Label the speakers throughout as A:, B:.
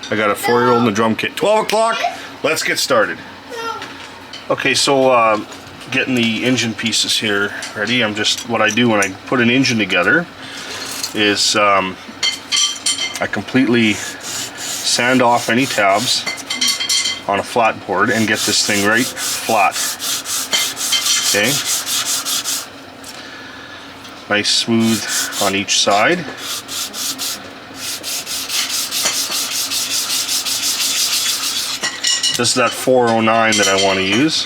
A: I got a 4-year-old in the drum kit. 12 o'clock, let's get started. Okay, so getting the engine pieces here ready. What I do when I put an engine together is I completely sand off any tabs on a flat board and get this thing right flat. Okay, nice smooth on each side. This is that 409 that I want to use.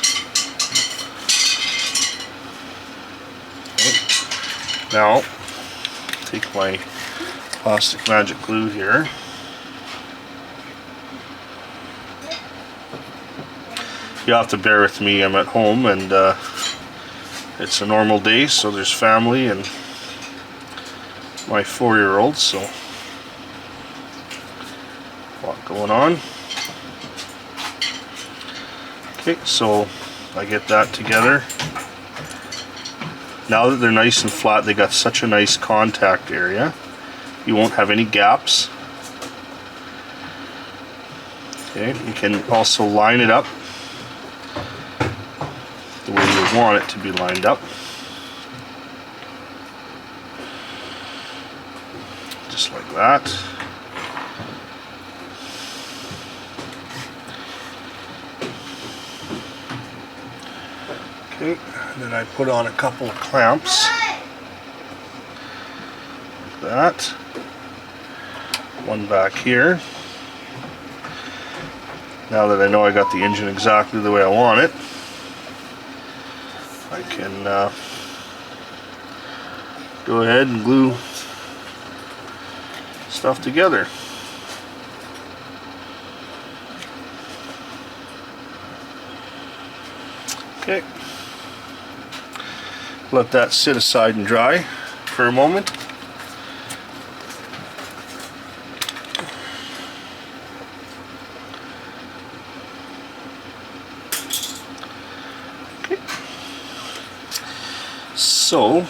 A: Okay. Now, take my plastic magic glue here. You have to bear with me, I'm at home and it's a normal day, so there's family and my 4-year-old, so a lot going on. Okay, so I get that together. Now that they're nice and flat, they got such a nice contact area. You won't have any gaps. Okay, you can also line it up the way you want it to be lined up. Just like that. Okay, and then I put on a couple of clamps, like that. One back here. Now that I know I got the engine exactly the way I want it, I can go ahead and glue stuff together. Okay. Let that sit aside and dry for a moment. Okay. So,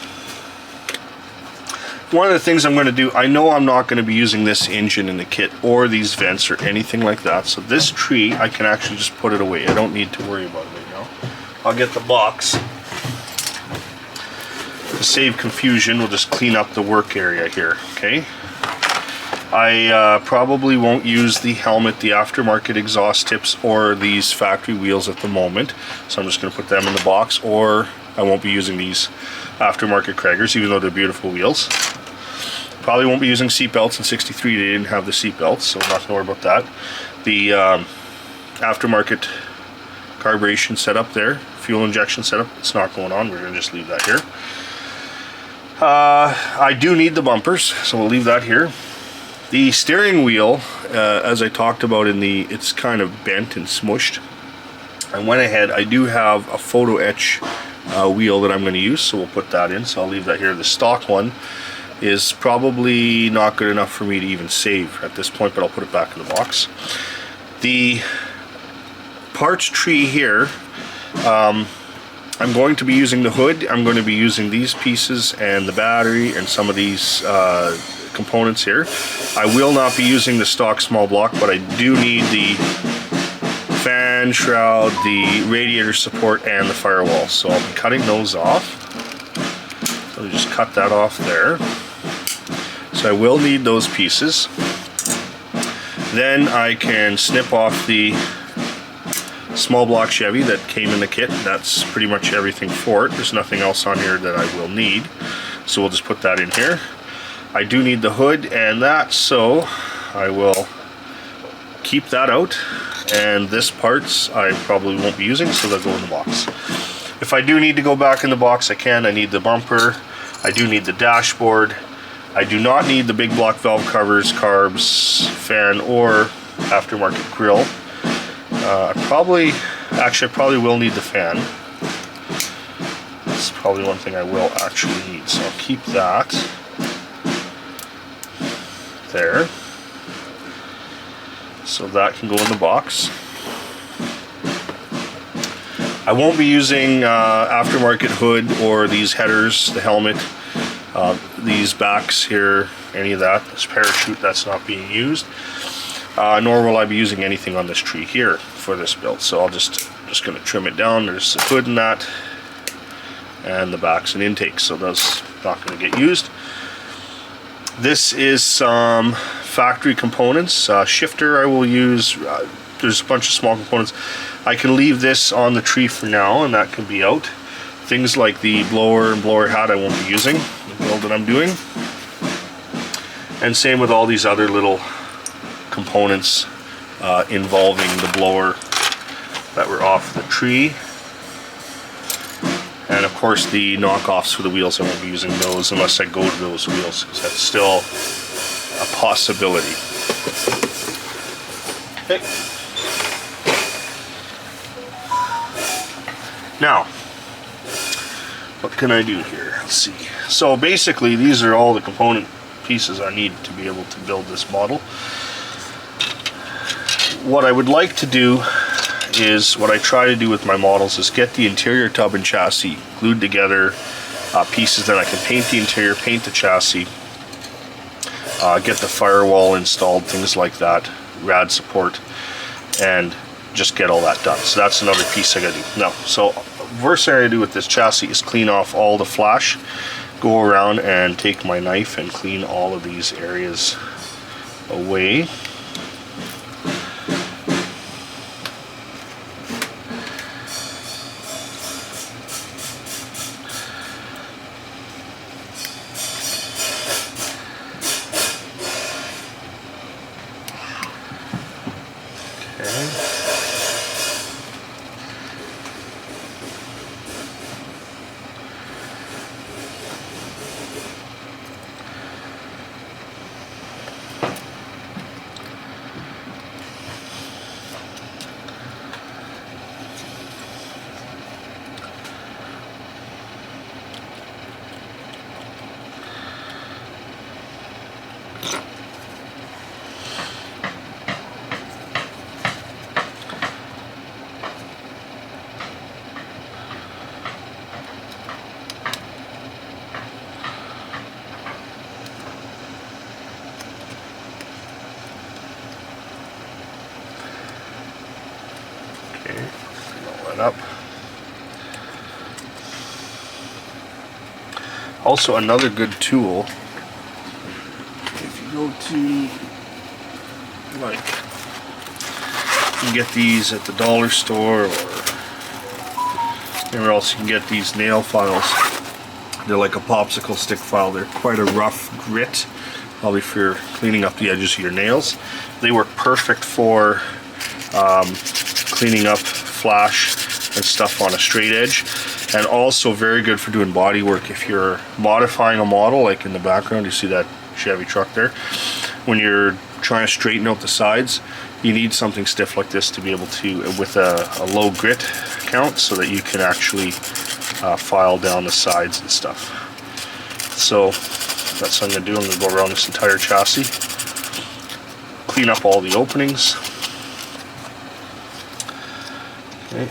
A: one of the things I'm going to do, I know I'm not going to be using this engine in the kit or these vents or anything like that, so this tree, I can actually just put it away. I don't need to worry about it right now. I'll get the box. To save confusion, we'll just clean up the work area here, okay? I probably won't use the helmet, the aftermarket exhaust tips, or these factory wheels at the moment, so I'm just going to put them in the box, or I won't be using these aftermarket Craigers, even though they're beautiful wheels. Probably won't be using seat belts. In 63 they didn't have the seat belts, so I'm not going to worry about that. The aftermarket carburation setup there, fuel injection setup, it's not going on, we're going to just leave that here. I do need the bumpers, so we'll leave that here. The steering wheel, as I talked about it's kind of bent and smushed. I went ahead, I do have a photo etch wheel that I'm going to use, so we'll put that in, so I'll leave that here. The stock one is probably not good enough for me to even save at this point, but I'll put it back in the box. The parts tree here, I'm going to be using the hood, I'm going to be using these pieces and the battery and some of these components here. I will not be using the stock small block, but I do need the fan shroud, the radiator support, and the firewall. So I'll be cutting those off. So just cut that off there. So I will need those pieces. Then I can snip off the small block Chevy that came in the kit. That's pretty much everything for it. There's nothing else on here that I will need, so we'll just put that in here. I do need the hood and that, so I will keep that out, and this parts I probably won't be using, so they'll go in the box. If I do need to go back in the box, I can. I need the bumper, I do need the dashboard, I do not need the big block valve covers, carbs, fan, or aftermarket grill. I probably will need the fan. That's probably one thing I will actually need, so I'll keep that there. So that can go in the box. I won't be using aftermarket hood or these headers, the helmet, these backs here, any of that. This parachute, that's not being used. nor will I be using anything on this tree here for this build. So I'll just going to trim it down. There's a hood in that, and the back's an intake, so that's not going to get used. This is some factory components. Shifter I will use. There's a bunch of small components. I can leave this on the tree for now, and that can be out. Things like the blower and blower hat I won't be using, the build that I'm doing. And same with all these other little components involving the blower that were off the tree. And of course the knockoffs for the wheels, I won't be using those unless I go to those wheels, because that's still a possibility. Okay. Now, what can I do here? Let's see. So basically these are all the component pieces I need to be able to build this model. What I would like to do is, what I try to do with my models, is get the interior tub and chassis glued together, pieces that I can paint the interior, paint the chassis, get the firewall installed, things like that, rad support, and just get all that done. So that's another piece I gotta do. Now, so first thing I do with this chassis is clean off all the flash, go around and take my knife and clean all of these areas away. Up. Also, another good tool, if you go to, like, you can get these at the dollar store or anywhere else. You can get these nail files. They're like a popsicle stick file. They're quite a rough grit, probably if you're cleaning up the edges of your nails. They work perfect for cleaning up flash and stuff on a straight edge, and also very good for doing body work. If you're modifying a model, like in the background you see that Chevy truck there, when you're trying to straighten out the sides, you need something stiff like this to be able to, with a low grit count, so that you can actually file down the sides and stuff. So that's what I'm going to do. I'm going to go around this entire chassis, clean up all the openings. Okay.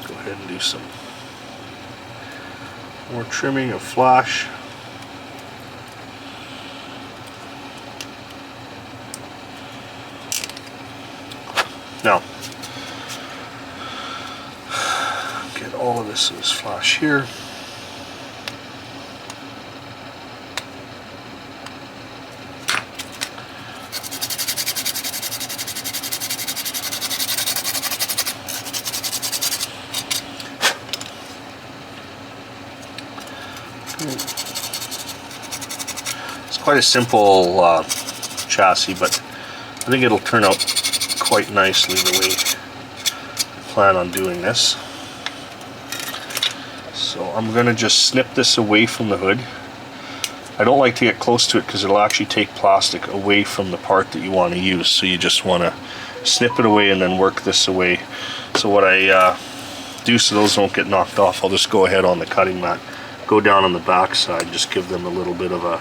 A: Go ahead and do some more trimming of flash. Now, get all of this flash here. It's quite a simple chassis, but I think it'll turn out quite nicely the way I plan on doing this. So I'm going to just snip this away from the hood. I don't like to get close to it because it'll actually take plastic away from the part that you want to use, so you just want to snip it away and then work this away. So what I do so those don't get knocked off, I'll just go ahead on the cutting mat, go down on the back side, just give them a little bit of a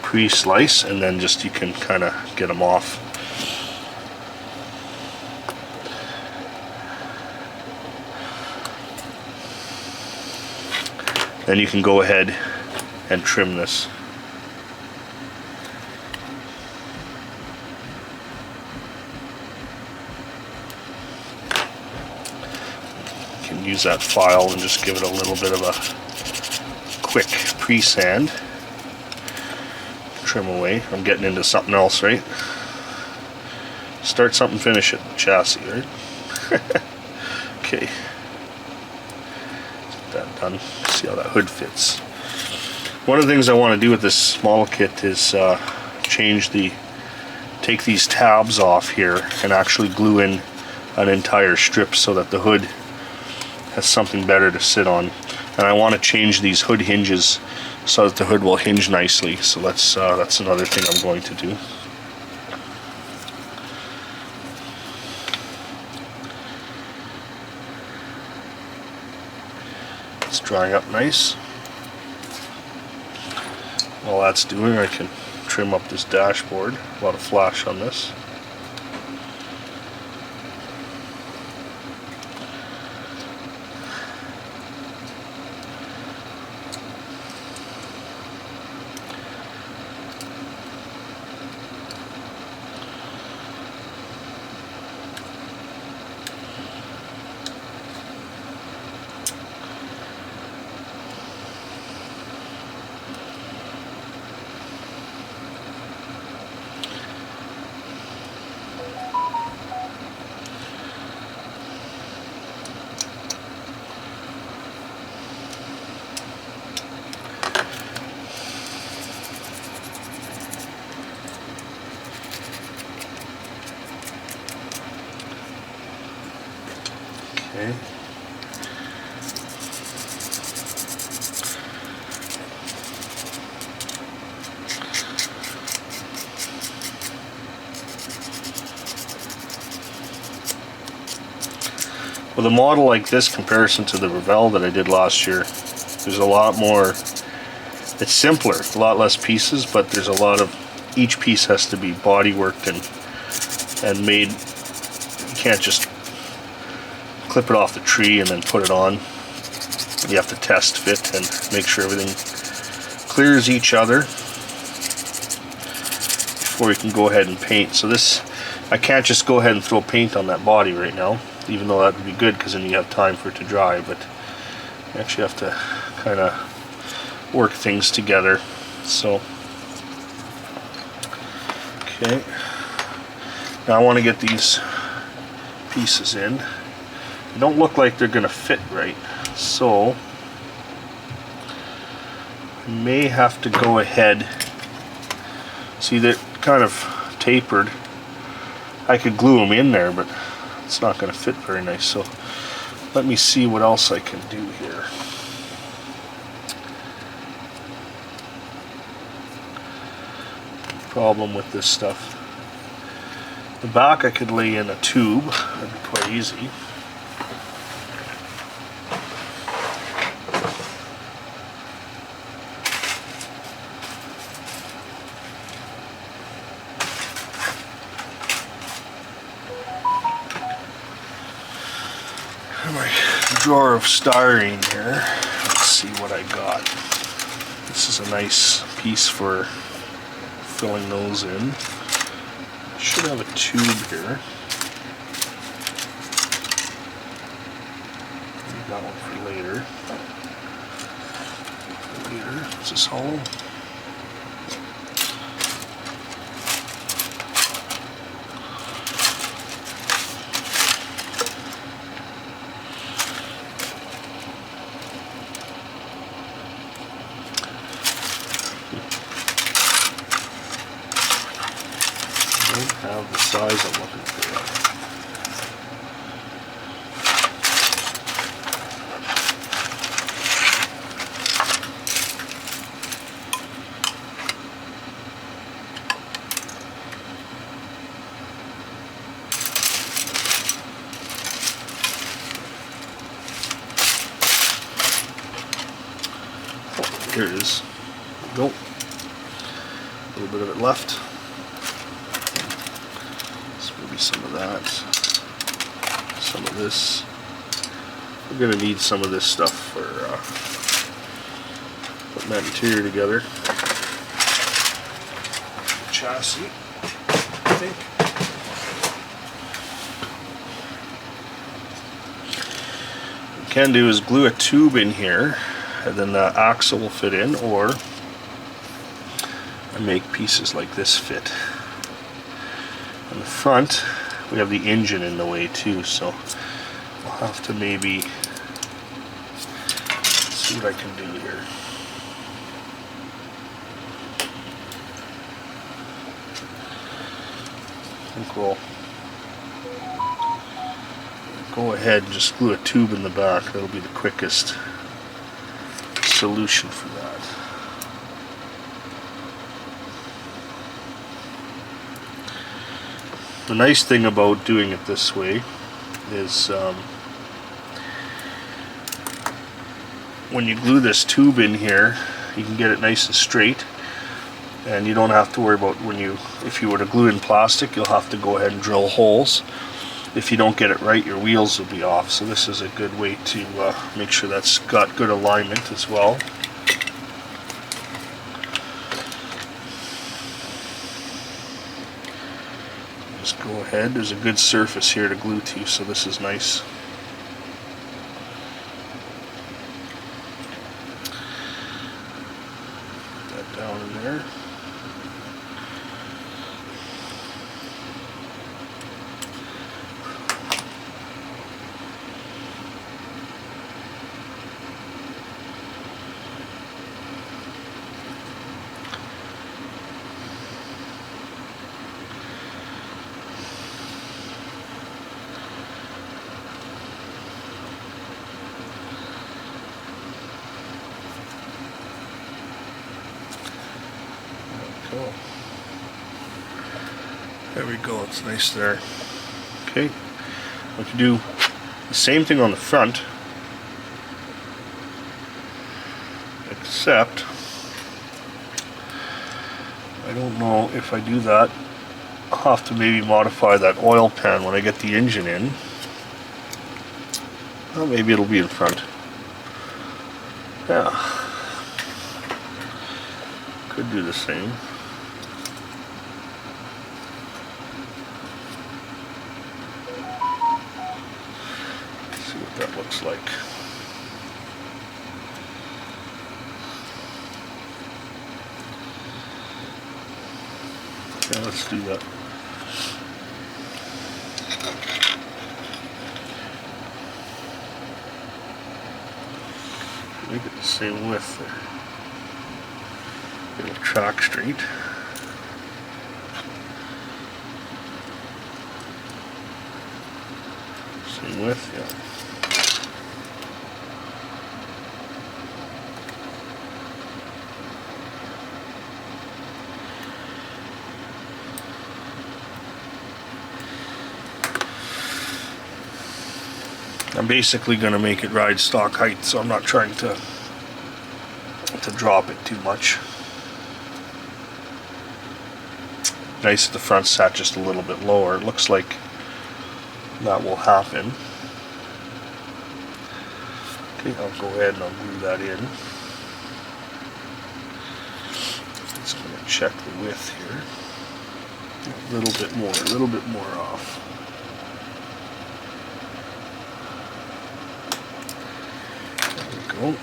A: pre-slice, and then just you can kind of get them off. Then you can go ahead and trim this. You can use that file and just give it a little bit of a quick pre-sand. Trim away. I'm getting into something else, right? Start something, finish it. Chassis, right? Okay. Get that done. See how that hood fits. One of the things I want to do with this model kit is take these tabs off here and actually glue in an entire strip so that the hood has something better to sit on. And I want to change these hood hinges so that the hood will hinge nicely. So that's another thing I'm going to do. It's drying up nice. While that's doing, I can trim up this dashboard. A lot of flash on this. Okay. With a model like this, comparison to the Revell that I did last year, there's a lot more, it's simpler, a lot less pieces, but there's a lot of, each piece has to be body worked and made. You can't just clip it off the tree and then put it on. You have to test fit and make sure everything clears each other before you can go ahead and paint. So this, I can't just go ahead and throw paint on that body right now, even though that would be good because then you have time for it to dry, but you actually have to kind of work things together. So, okay, now I want to get these pieces in. They don't look like they're going to fit right, so I may have to go ahead. See, they're kind of tapered. I could glue them in there, but it's not going to fit very nice. So let me see what else I can do here. Problem with this stuff. The back I could lay in a tube. That'd be quite easy. My drawer of styrene here. Let's see what I got. This is a nice piece for filling those in. Should have a tube here. Leave that one for later. Is this hollow? Have the size I'm looking for. Oh, here it is. Go. A little bit of it left. So maybe some of that. Some of this. We're going to need some of this stuff for putting that interior together. Chassis, I think. What you can do is glue a tube in here, and then the axle will fit in, or make pieces like this fit. On the front, we have the engine in the way too, so I'll have to maybe see what I can do here. I think we'll go ahead and just glue a tube in the back. That'll be the quickest solution for that. The nice thing about doing it this way is when you glue this tube in here, you can get it nice and straight, and you don't have to worry about if you were to glue in plastic, you'll have to go ahead and drill holes. If you don't get it right, your wheels will be off. So this is a good way to make sure that's got good alignment as well. Just go ahead, there's a good surface here to glue to, so this is nice. Put that down in there. Cool. There we go, it's nice there. Okay, we can do the same thing on the front, except I don't know if I do that. I'll have to maybe modify that oil pan when I get the engine in. Well, maybe it'll be in front. Yeah, could do the same. That looks like. Yeah, let's do that. Make it the same width there. It'll track straight. Same width, yeah. I'm basically going to make it ride stock height, so I'm not trying to drop it too much. Nice that the front sat just a little bit lower. It looks like that will happen. Okay, I'll go ahead and I'll glue that in. Just going to check the width here. A little bit more off. There we go.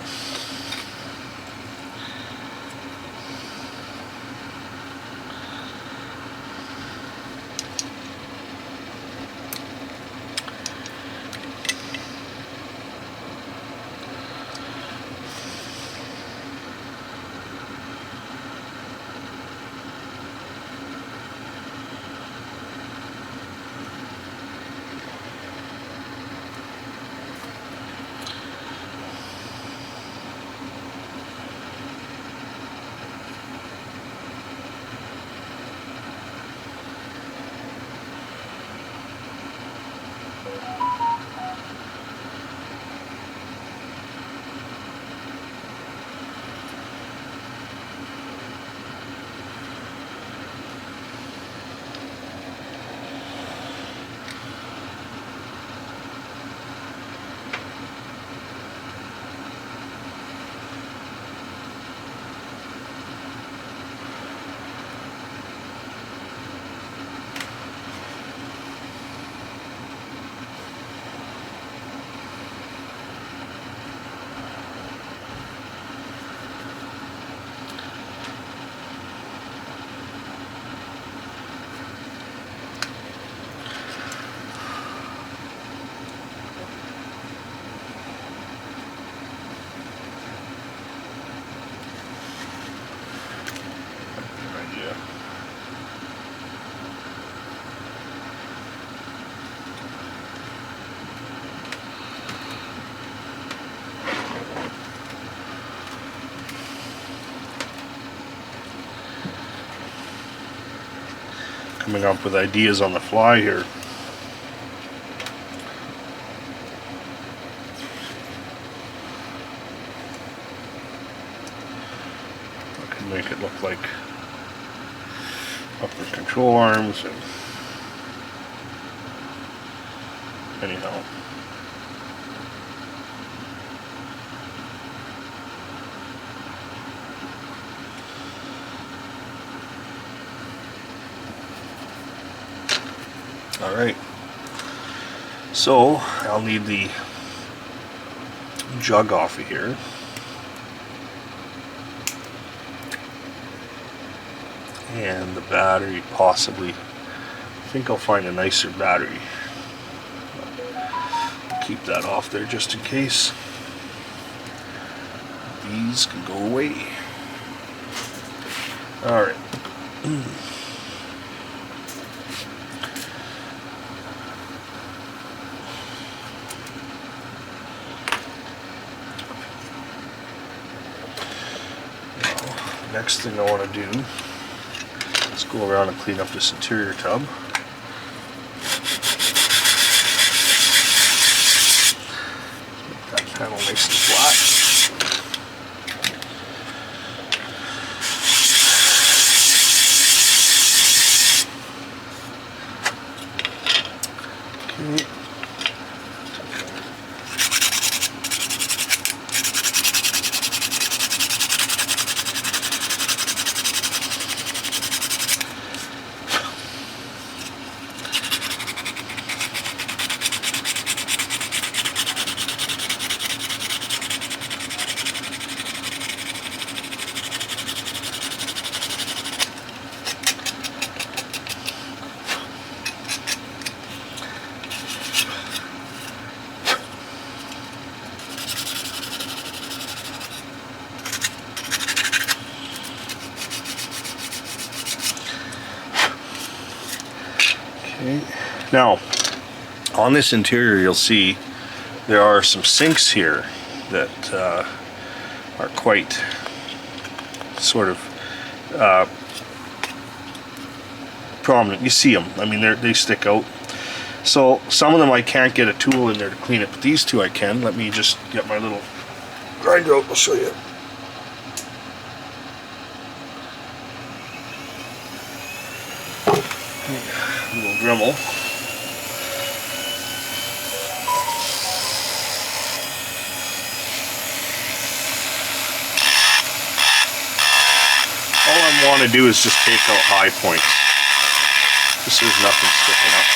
A: coming up with ideas on the fly here. I can make it look like upper control arms, and anyhow. Alright, so I'll need the jug off of here. And the battery, possibly. I think I'll find a nicer battery. Keep that off there just in case. These can go away. Alright. Next thing I want to do is go around and clean up this interior tub. Make that panel nice and flat. Okay. Okay. Now, on this interior, you'll see there are some sinks here that are quite sort of prominent. You see them. I mean, they stick out. So some of them I can't get a tool in there to clean it, but these two I can. Let me just get my little grinder out. I'll show you. A little Dremel. All I want to do is just take out high points. Just so there's nothing sticking up.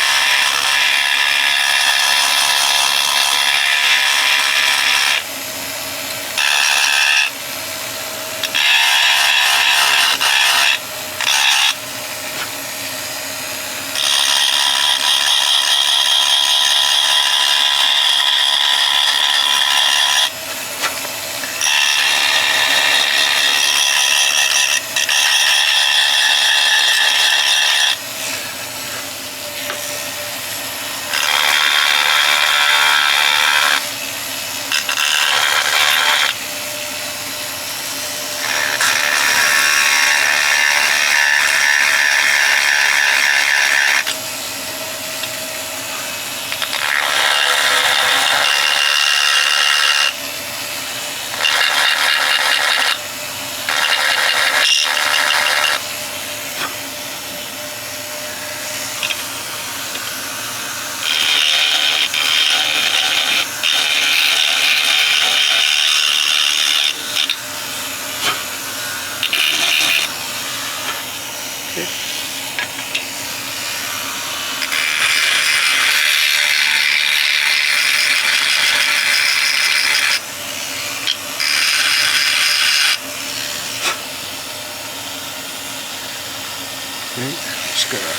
A: Just gonna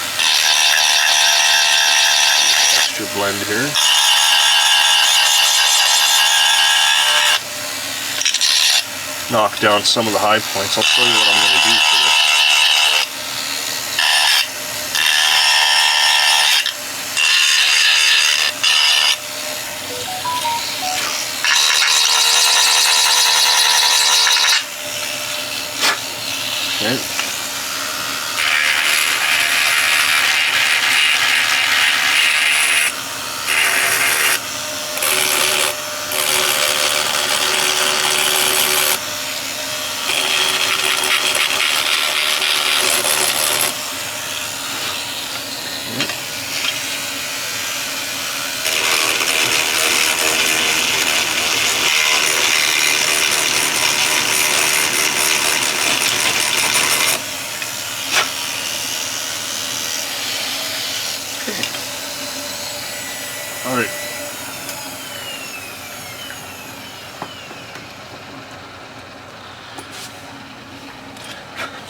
A: extra blend here. Knock down some of the high points. I'll show you what I'm going to do for this. Okay.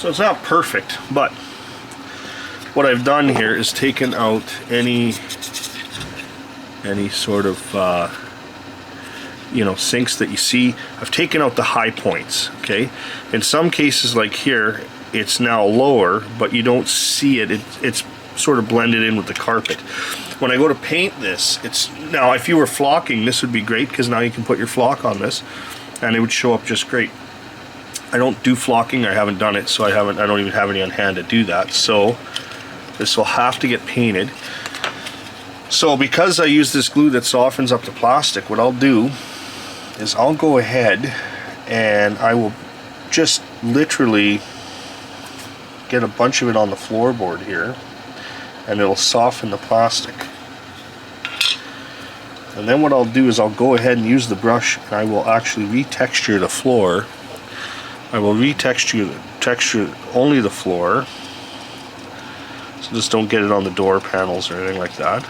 A: So it's not perfect, but what I've done here is taken out any sort of you know, sinks that you see. I've taken out the high points, okay? In some cases like here, it's now lower, but you don't see it. It's sort of blended in with the carpet. When I go to paint this, it's now, if you were flocking, this would be great, because now you can put your flock on this and it would show up just great. I don't do flocking, I haven't done it, so I don't even have any on hand to do that. So this will have to get painted. So because I use this glue that softens up the plastic, what I'll do is I'll go ahead and I will just literally get a bunch of it on the floorboard here, and it'll soften the plastic. And then what I'll do is I'll go ahead and use the brush, and I will actually retexture the floor. I will texture only the floor, so just don't get it on the door panels or anything like that.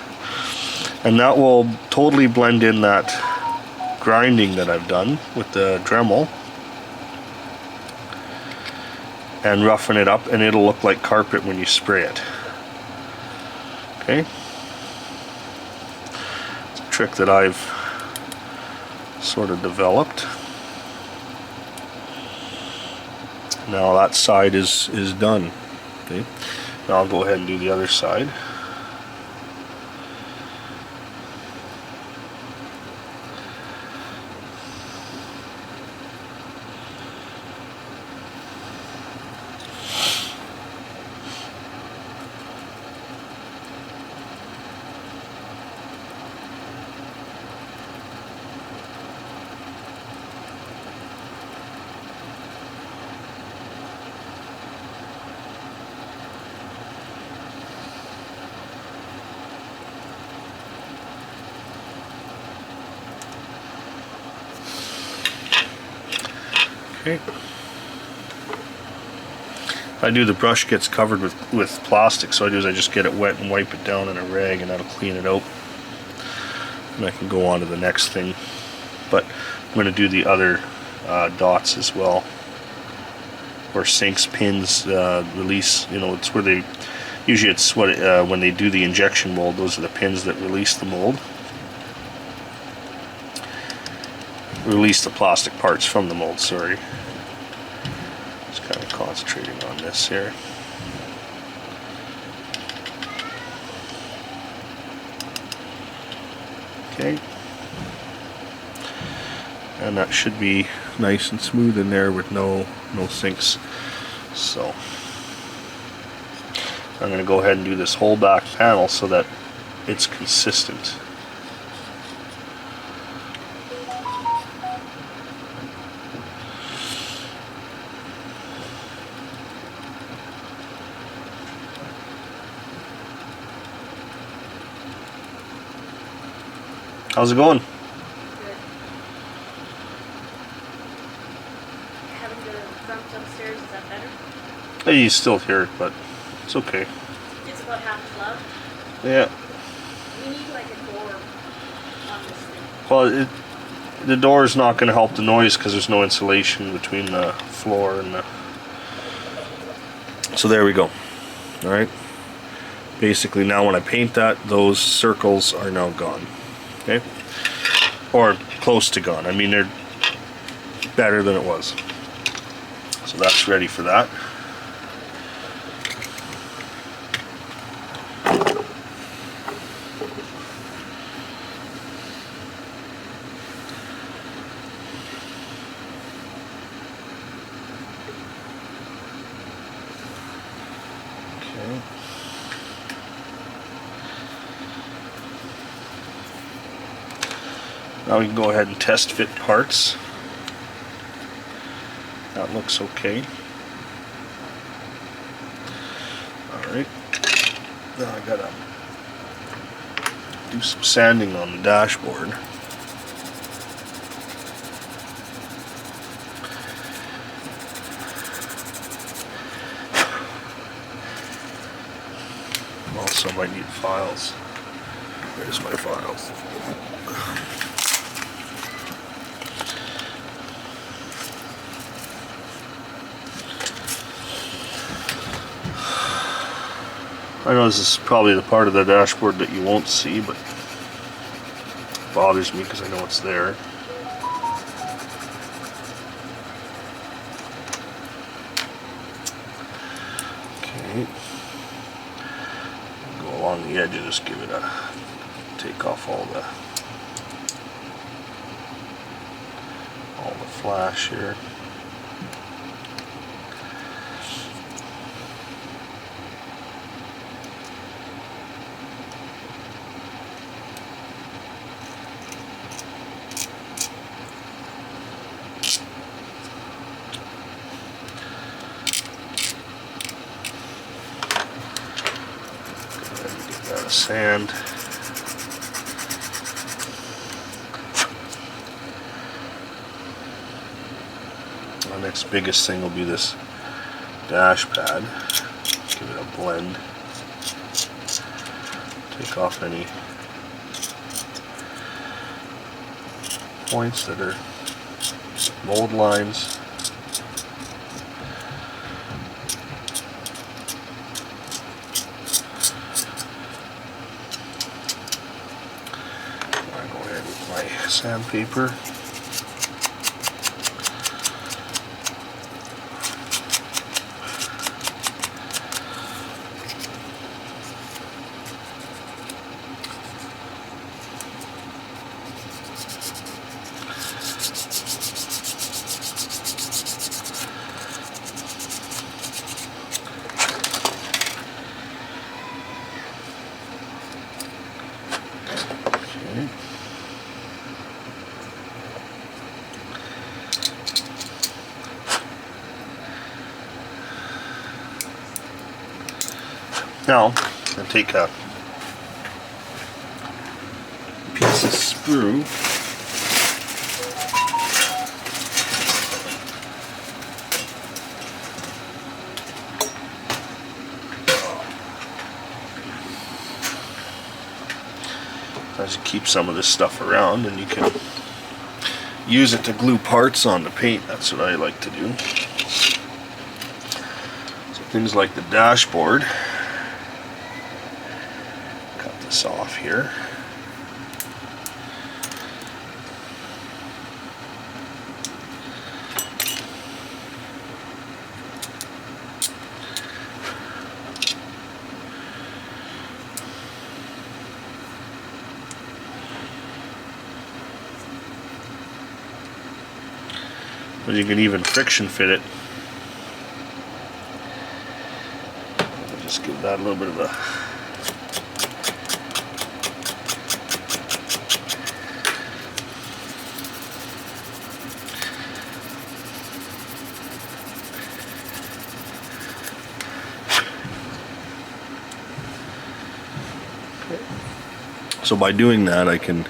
A: And that will totally blend in that grinding that I've done with the Dremel, and roughen it up, and it'll look like carpet when you spray it. Okay? It's a trick that I've sort of developed. Now that side is done. Okay? Now I'll go ahead and do the other side. Okay. I do, the brush gets covered with plastic, so I do is I just get it wet and wipe it down in a rag, and that'll clean it out. And I can go on to the next thing. But I'm going to do the other dots as well, or sinks, pins, release. You know, it's where they usually, it's what when they do the injection mold, those are the pins that release the mold. Release the plastic parts from the mold, sorry. Just kind of concentrating on this here. Okay. And that should be nice and smooth in there with no sinks. So I'm going to go ahead and do this whole back panel so that it's consistent. How's it going?
B: Good. Having the drums upstairs, is that better?
A: Hey, you still hear it, but it's okay.
B: It's about half loud.
A: Yeah.
B: We need like a door on this thing.
A: Well, the door is not going to help the noise because there's no insulation between the floor and the... So there we go. Alright. Basically now when I paint that, those circles are now gone. Okay, or close to gone. I mean, they're better than it was. So that's ready for that. Okay. Now we can go ahead and test fit parts. That looks okay. Alright. Now I gotta do some sanding on the dashboard. Also might need files. Where's my files? I know this is probably the part of the dashboard that you won't see, but it bothers me because I know it's there. Okay. Go along the edge and just give it a, take off all the flash here. Sand. The next biggest thing will be this dash pad. Give it a blend. Take off any points that are mold lines. Sandpaper. Okay. Now, I'll take a piece of sprue. As you keep some of this stuff around, and you can use it to glue parts on the paint. That's what I like to do. So things like the dashboard. Off here. But you can even friction fit it. I'll just give that a little bit of a So by doing that, I can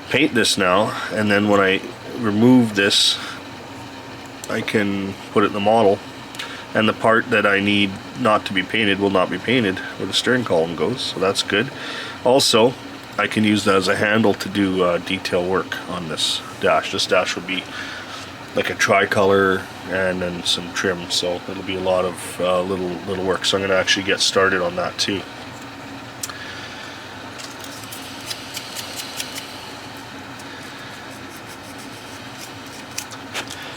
A: paint this now, and then when I remove this, I can put it in the model, and the part that I need not to be painted will not be painted where the steering column goes, so that's good. Also, I can use that as a handle to do detail work on this dash. This dash would be like a tricolor and then some trim, so it'll be a lot of little work. So I'm going to actually get started on that too.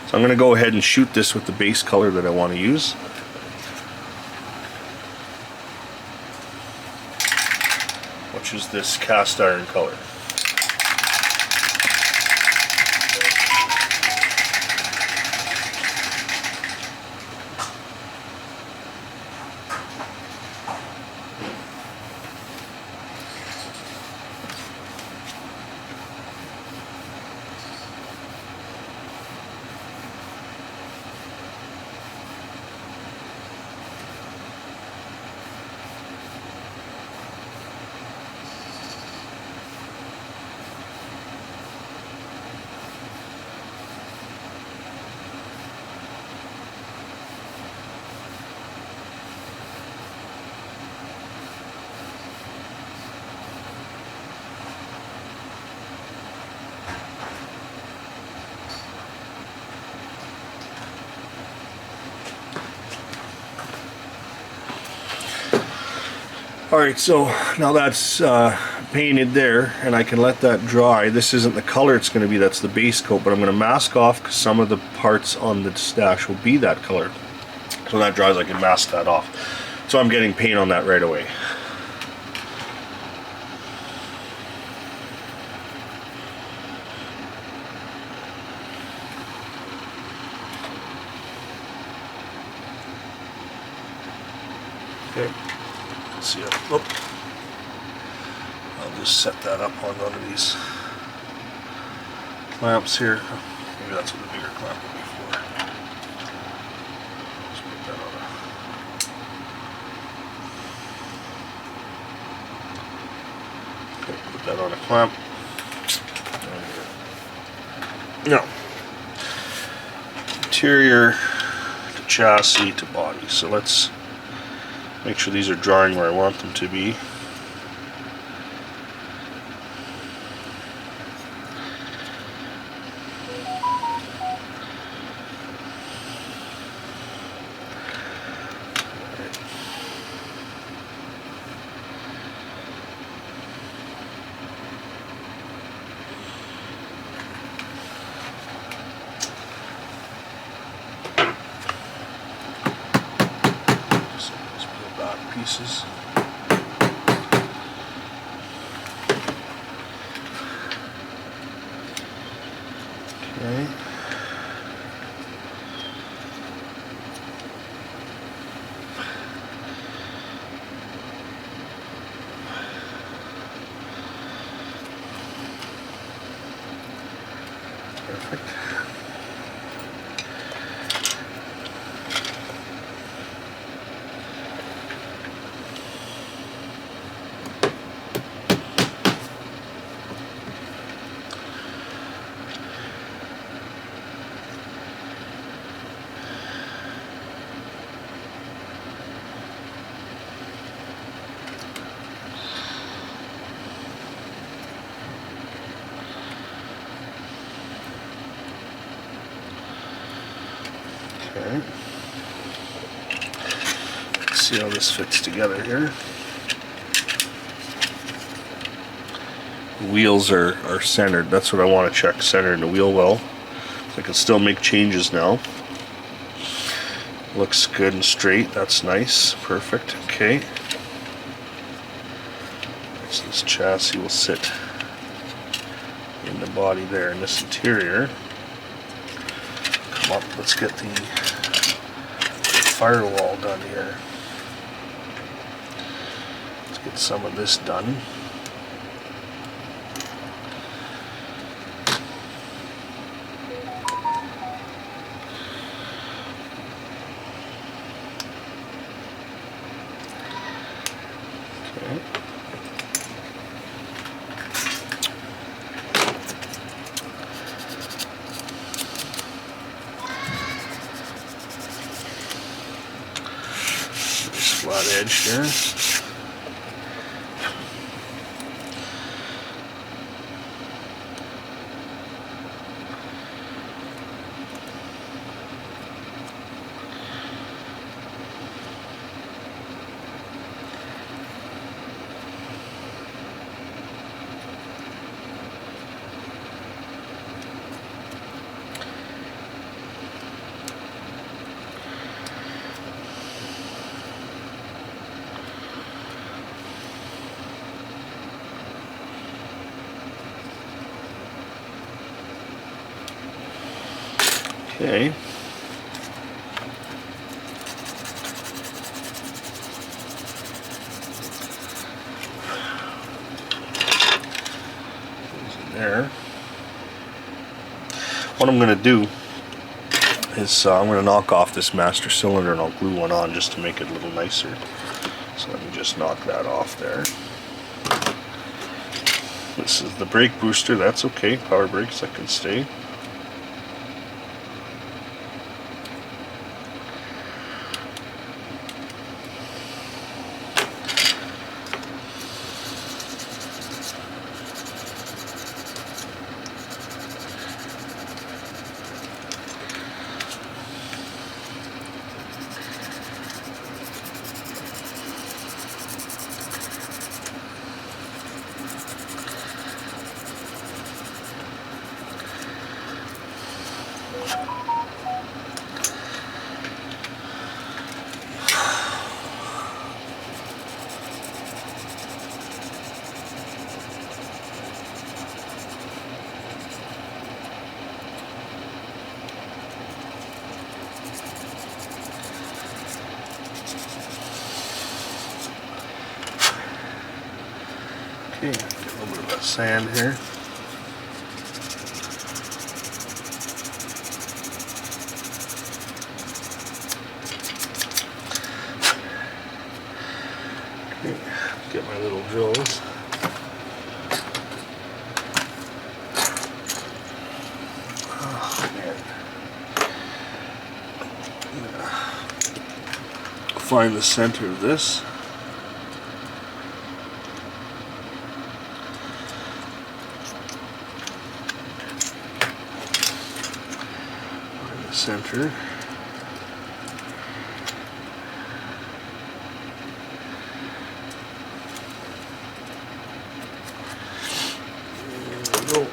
A: So I'm going to go ahead and shoot this with the base color that I want to use. Which is this cast iron color. Alright, so now that's painted there, and I can let that dry. This isn't the color it's going to be, that's the base coat, but I'm going to mask off because some of the parts on the dash will be that color. So when that dries, I can mask that off. So I'm getting paint on that right away. Okay. Let's see. Oh. I'll just set that up on one of these clamps here. Maybe that's what the bigger clamp will be for. Just put that on a... Okay, put that on a clamp. Now, interior to chassis to body. So let's make sure these are drying where I want them to be. Pieces. Okay. Perfect. Okay. Let's see how this fits together here. The wheels are centered. That's what I want to check, centered in the wheel well. So I can still make changes now. Looks good and straight. That's nice. Perfect. Okay. So this chassis will sit in the body there, in this interior. Come up. Let's get the firewall done here. Let's get some of this done. Okay. Flat edge here. Okay. Goes in there. What I'm going to do is I'm going to knock off this master cylinder and I'll glue one on just to make it a little nicer. So let me just knock that off there. This is the brake booster. That's okay. Power brakes, that can stay. Okay, get a little bit of that sand here. Okay, get my little drills. Oh, man. Find the center of this. Find the center. There we go.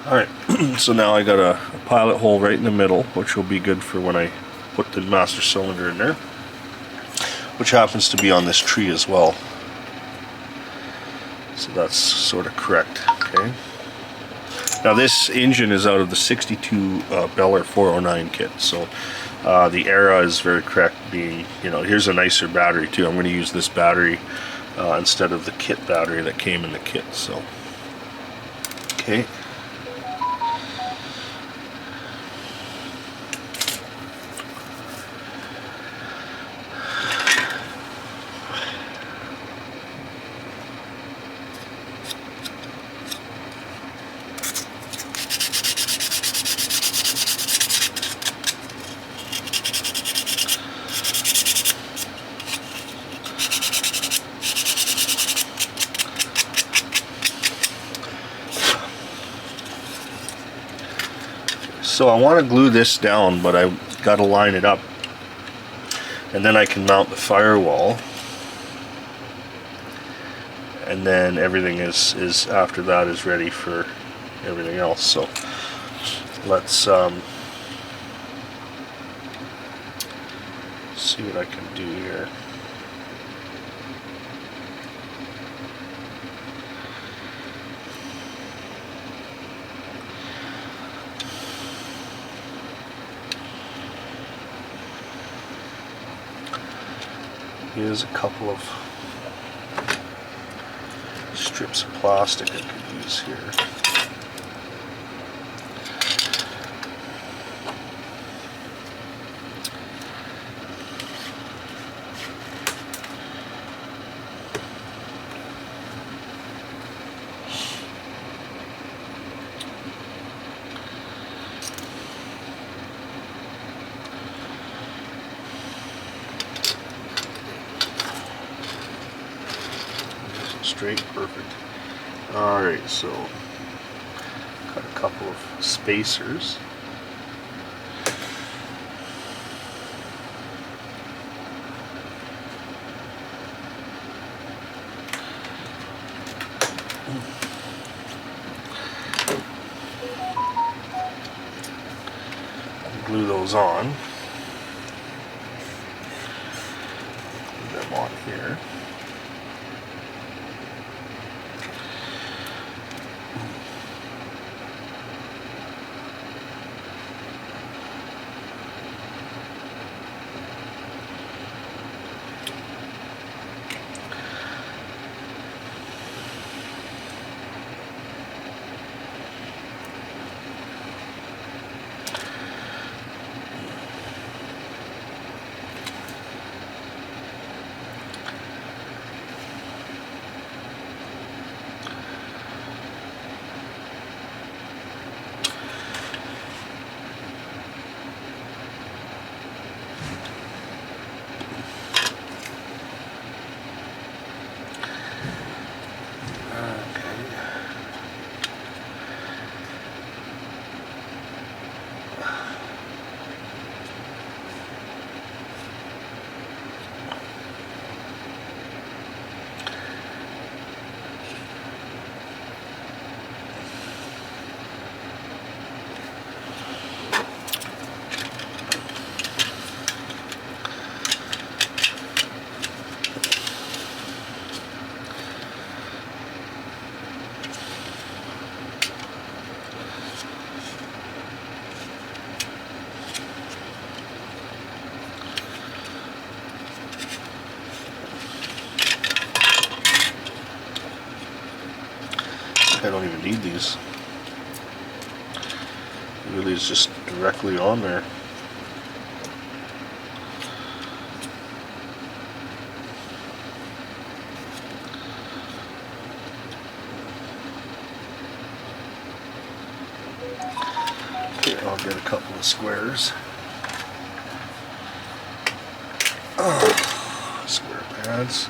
A: Alright, so now I got a pilot hole right in the middle, which will be good for when I put the master cylinder in there, which happens to be on this tree as well. So that's sort of correct, okay? Now this engine is out of the 62 Bel Air 409 kit, so the era is very correct, being, you know, here's a nicer battery too. I'm going to use this battery instead of the kit battery that came in the kit, so okay. So I want to glue this down, but I got to line it up, and then I can mount the firewall, and then everything is after that is ready for everything else. So let's see what I can do here. Here's a couple of strips of plastic I could use here. Straight, perfect. Alright, so got a couple of spacers. Glue those on. Glue them on here. need these. It really is just directly on there. Okay, I'll get a couple of squares. Square pads.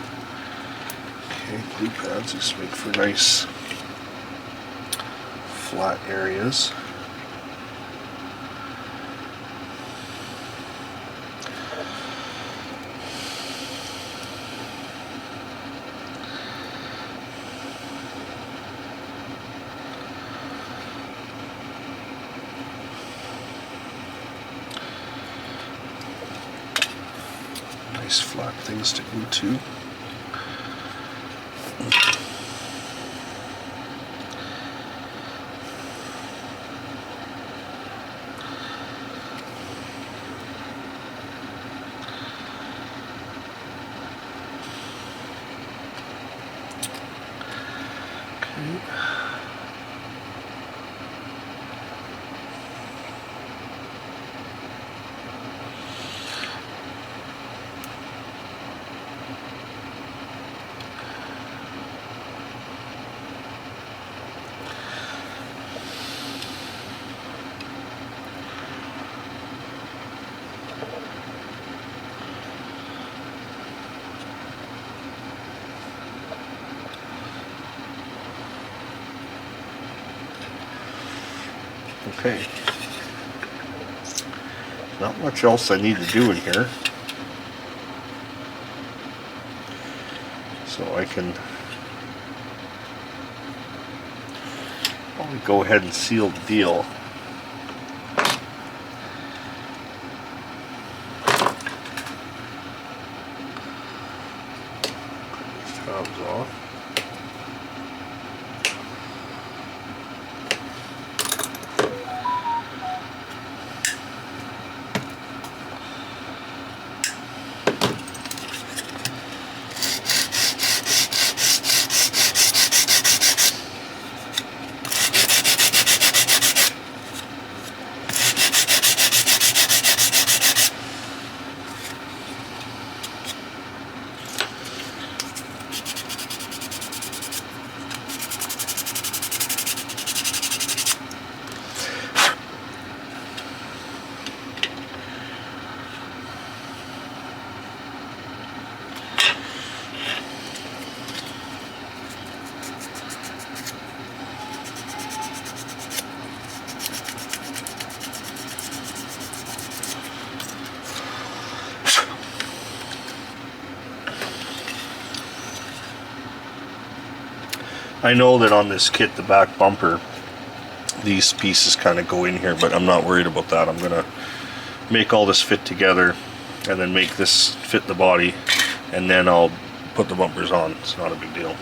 A: Okay, glue pads just make for nice flat areas. Nice flat things to glue to. Okay. Not much else I need to do in here. So I can probably go ahead and seal the deal. These tabs off. I know that on this kit, the back bumper, these pieces kind of go in here, but I'm not worried about that. I'm gonna make all this fit together and then make this fit the body, and then I'll put the bumpers on. It's not a big deal.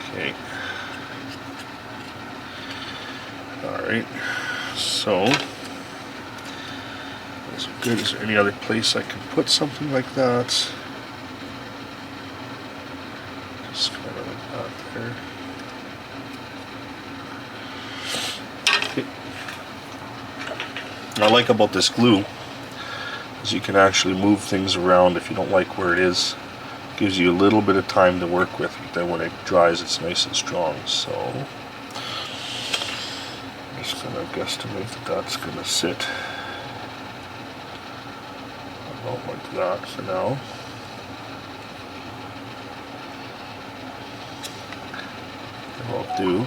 A: Okay. Alright, so that's good. Is there any other place I can put something like that? Just kind of like that there. Okay. What I like about this glue is you can actually move things around if you don't like where it is. It gives you a little bit of time to work with, but then when it dries it's nice and strong. So I'm just going to guesstimate that that's going to sit about like that for now. What I'll do,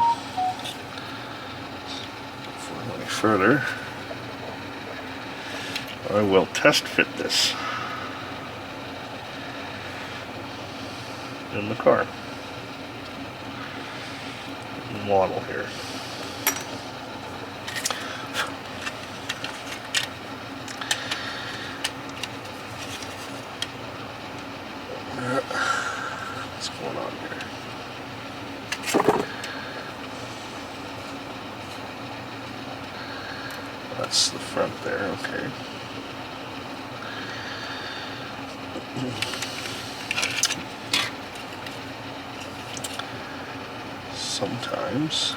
A: before I go any further, I will test fit this in the car. Model here. What's going on here? That's the front there, okay. sometimes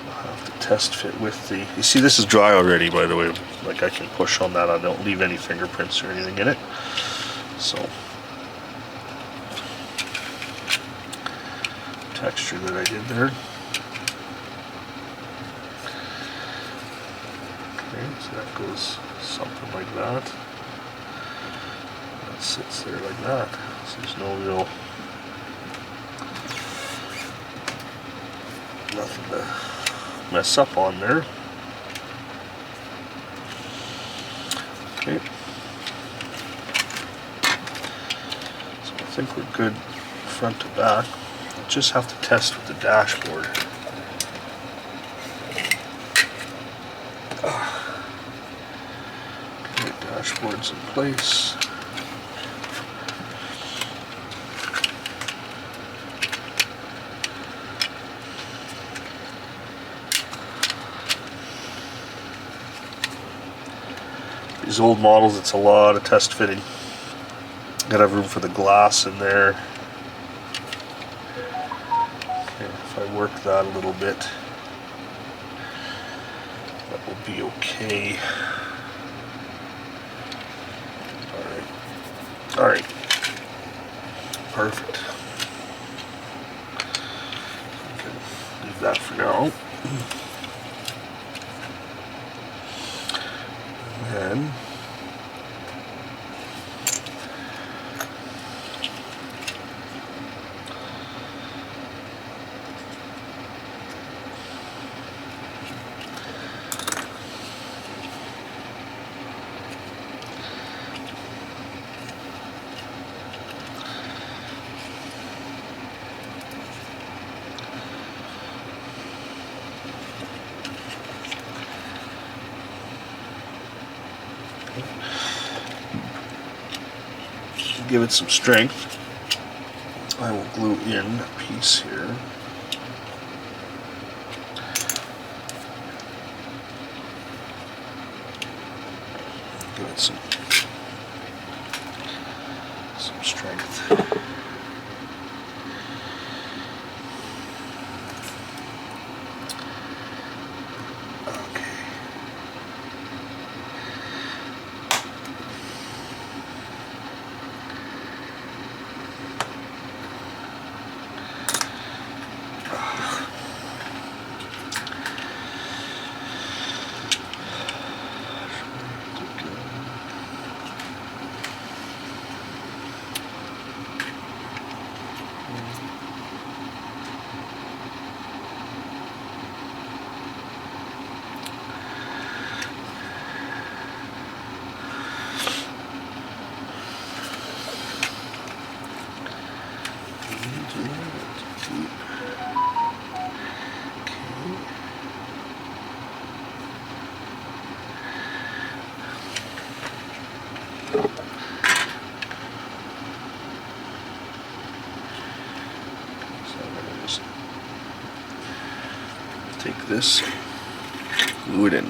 A: I'll have to test fit with the, you see this is dry already, by the way, like I can push on that, I don't leave any fingerprints or anything in it. So texture that I did there. Okay, so that goes something like that. That sits there like that. So there's no real, nothing to mess up on there. Okay. So I think we're good front to back. I'll just have to test with the dashboard. Okay, dashboard's in place. These old models, it's a lot of test fitting. Gotta have room for the glass in there. Okay, if I work that a little bit, that will be okay. Alright. Perfect. Okay, leave that for now. And then give it some strength. I will glue in a piece here. Give it some strength. Okay. Take this, glue it in.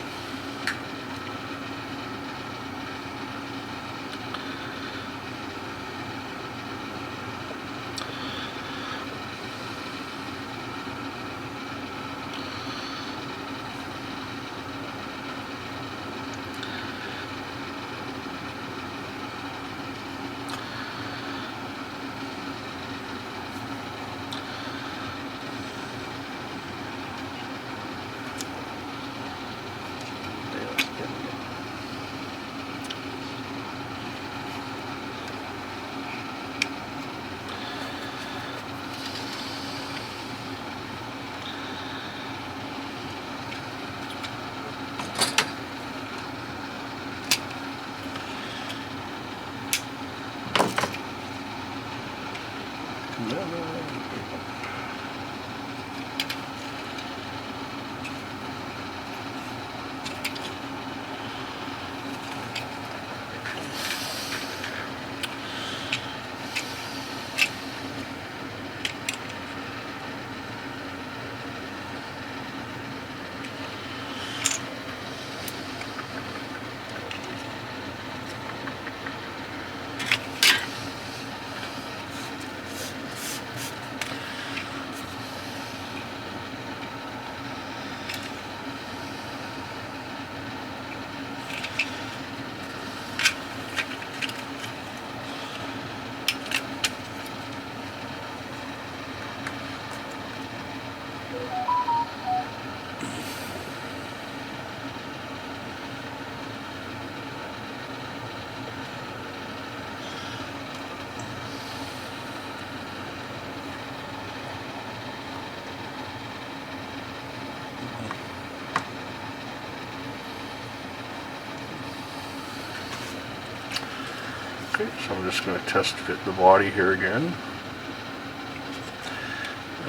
A: Okay, so I'm just going to test fit the body here again.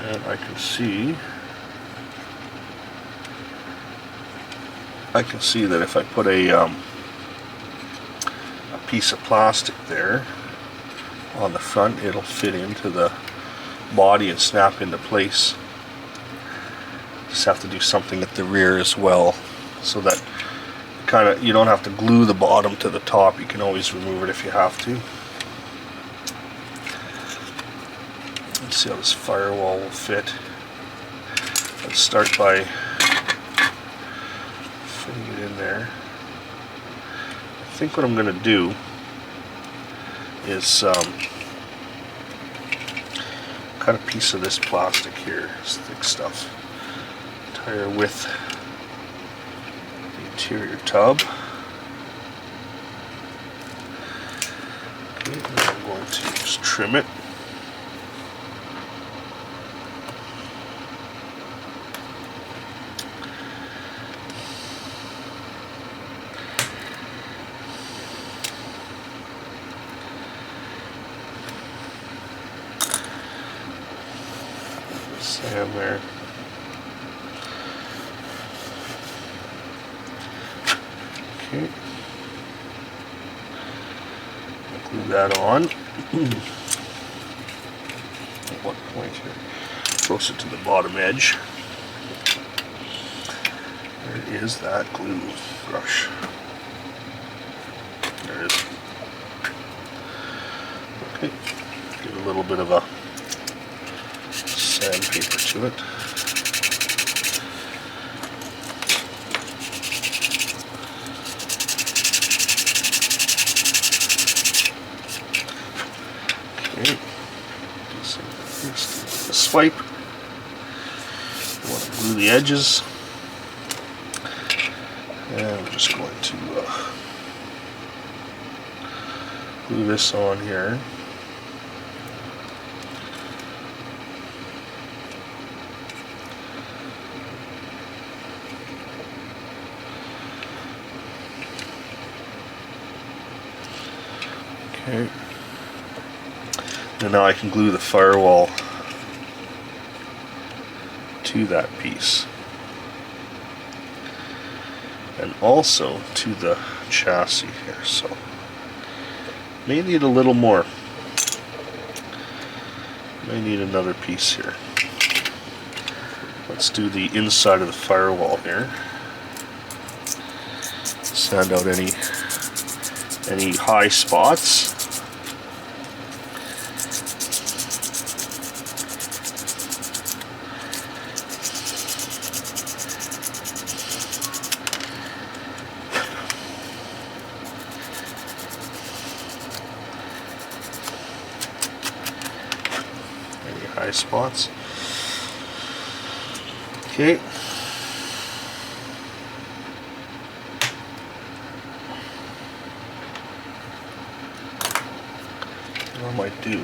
A: And I can see that if I put a piece of plastic there on the front, it'll fit into the body and snap into place. Just have to do something at the rear as well, so that you don't have to glue the bottom to the top. You can always remove it if you have to. Let's see how this firewall will fit. Let's start by fitting it in there. I think what I'm going to do is cut a piece of this plastic here, this thick stuff, entire width the interior tub. Okay, and I'm going to just trim it. Sand there. Okay. Glue that on. At what point here? Closer to the bottom edge. There is that glue brush. There it is. Okay. Give a little bit of a sandpaper to it. Okay. A swipe. You want to glue the edges. And I'm just going to glue this on here. Okay. And now I can glue the firewall to that piece. And also to the chassis here. So may need a little more. May need another piece here. Let's do the inside of the firewall here. Sand out any high spots. Any high spots. Okay. What I might do,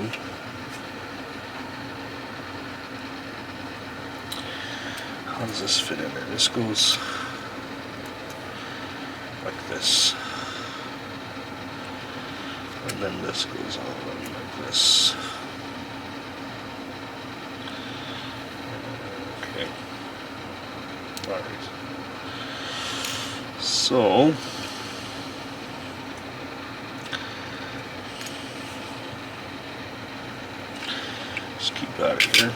A: how does this fit in there? This goes like this, and then this goes on like this. Okay, alright, so just keep out of here.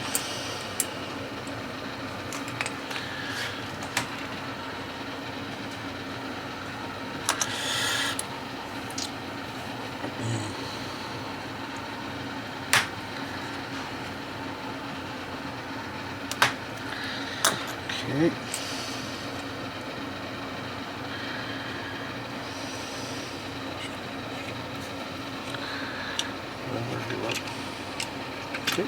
A: Okay. Okay.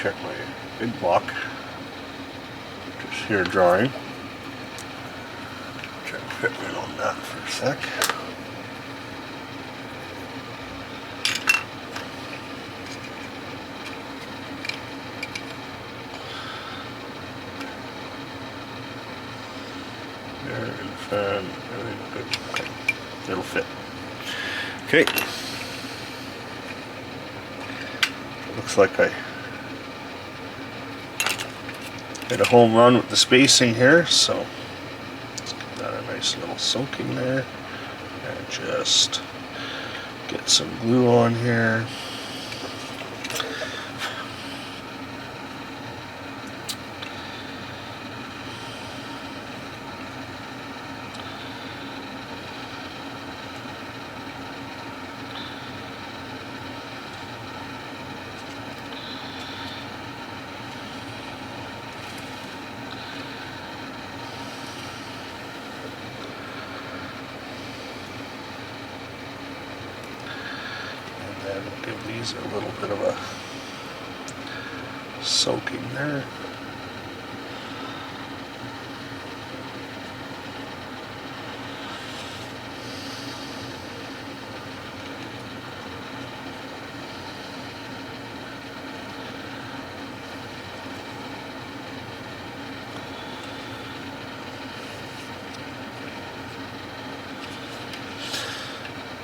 A: check my big block. Just here drawing. Check fitment on that for a sec. There, and fan, everything good. Okay. It'll fit. Okay. Looks like I hit a home run with the spacing here, so let's give that a nice little soaking there. And just get some glue on here. Give these a little bit of a soaking there.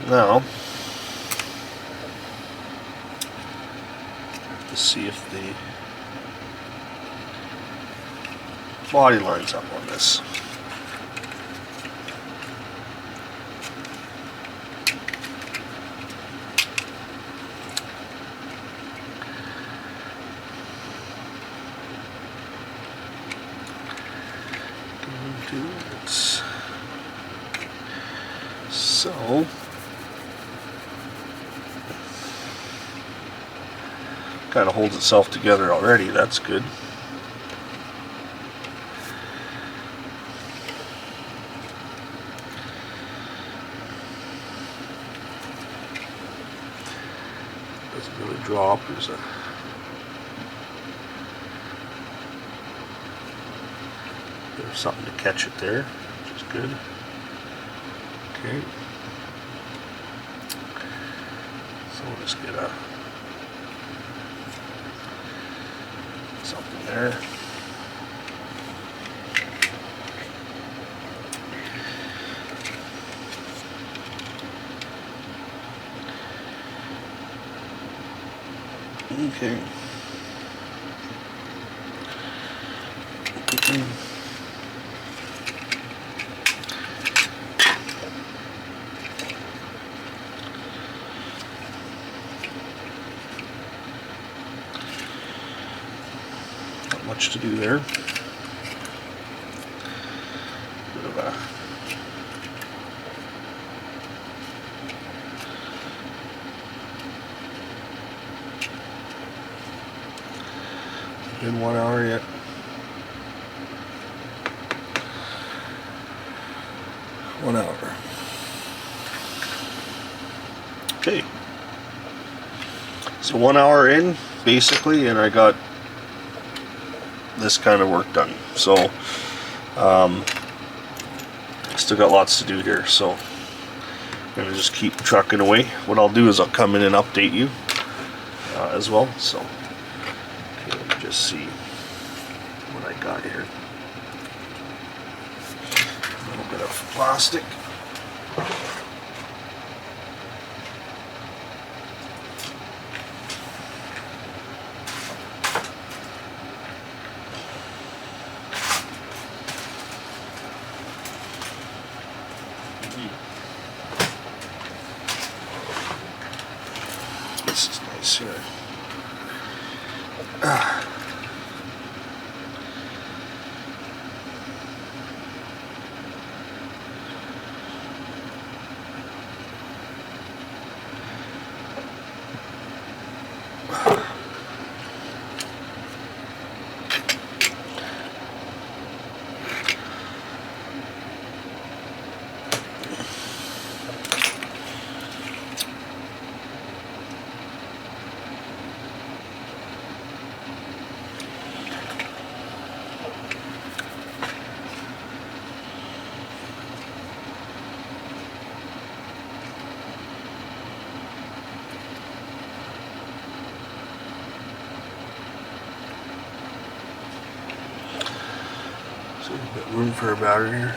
A: Now, to see if the body lines up on this. So kind of holds itself together already. That's good. Doesn't really drop. There's something to catch it there, which is good. Okay. So we'll just get something there. Okay. Not much to do there. Bit of a been 1 hour yet. One hour. Okay. So 1 hour in, basically, and I got this kind of work done. So, still got lots to do here. So, I'm gonna just keep trucking away. What I'll do is I'll come in and update you as well. So, okay, let me just see what I got here. A little bit of plastic. This is nice here. room for a battery here.